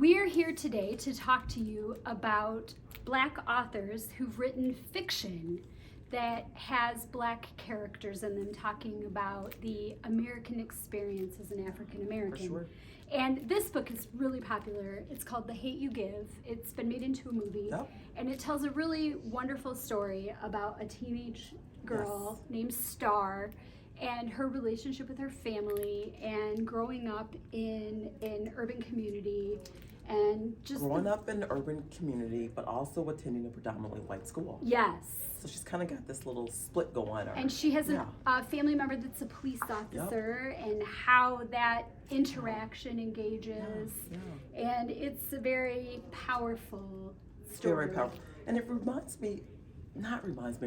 We are here today to talk to you about Black authors who've written fiction that has Black characters in them, talking about the American experience as an African American. For sure. And this book is really popular. It's called The Hate U Give. It's been made into a movie. Yep. And it tells a really wonderful story about a teenage girl named Star and her relationship with her family and growing up in an urban community and just Growing up in an urban community, but also attending a predominantly white school. Yes. So she's kind of got this little split going on. And she has Yeah. a family member that's a police officer, and how that interaction engages. Yeah. And it's a very powerful story. Very powerful. And it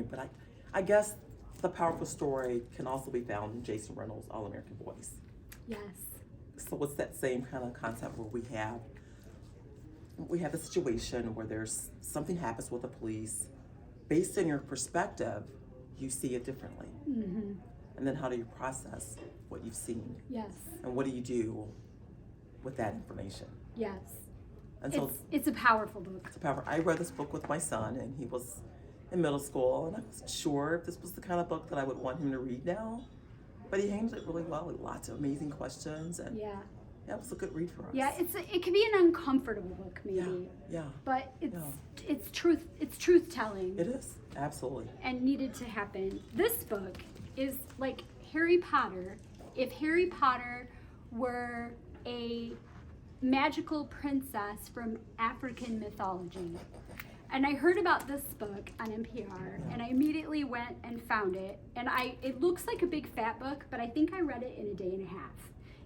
but I guess the powerful story can also be found in Jason Reynolds' All-American Boys. Yes. So it's that same kind of concept where we have a situation where there's something happens with the police. Based on your perspective, you see it differently. Mm-hmm. And then how do you process what you've seen? Yes. And what do you do with that information? Yes. And so it's a powerful book. it's powerful. I read this book with my son, and he was in middle school, and I wasn't sure if this was the kind of book that I would want him to read now. But he handled it really well, with lots of amazing questions, and Yeah. it was a good read for us. Yeah, it can be an uncomfortable book maybe. Yeah. But it's truth telling. It is, absolutely. And needed to happen. This book is like Harry Potter. If Harry Potter were a magical princess from African mythology. And I heard about this book on NPR, and I immediately went and found it. And it looks like a big fat book, but I think I read it in a day and a half.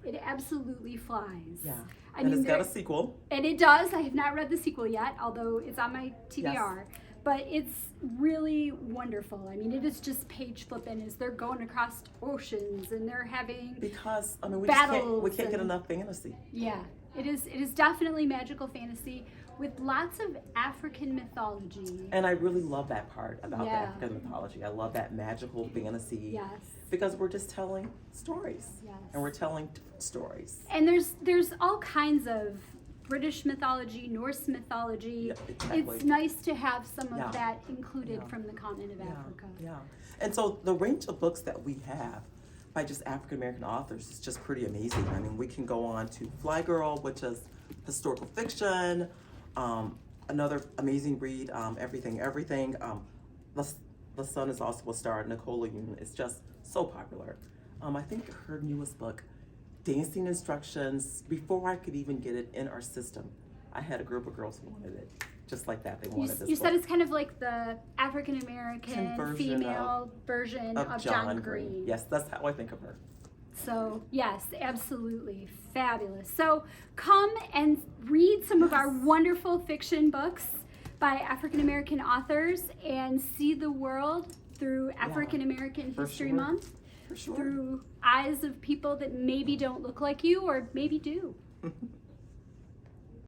It absolutely flies. Yeah. I And mean, it's got a sequel. And it does. I have not read the sequel yet, although it's on my TBR. Yes. But it's really wonderful. I mean, it is just page flipping as they're going across oceans and they're having Because, I mean, we battles can't get and- enough fantasy. Yeah, it is definitely magical fantasy with lots of African mythology. And I really love that part about the Yeah. African mythology. I love that magical fantasy. Yes. Because we're just telling stories. Yes. And we're telling different stories. And there's all kinds of British mythology, Norse mythology. Yeah, exactly. It's nice to have some of Yeah. that included Yeah. from the continent of Africa. Yeah. And so the range of books that we have by just African American authors is just pretty amazing. I mean, we can go on to Fly Girl, which is historical fiction. Another amazing read, Everything. The Sun is also a star. Nicola Yoon is just so popular. I think her newest book, Dancing Instructions, before I could even get it in our system, I had a group of girls who wanted it. Just like that, they wanted this You book. said it's kind of like the African American Conversion female version of John Green. Yes, that's how I think of her. So, yes, absolutely fabulous. So, come and read some of our wonderful fiction books by African American authors and see the world through African American for History sure. Month, For sure. through eyes of people that maybe don't look like you or maybe do.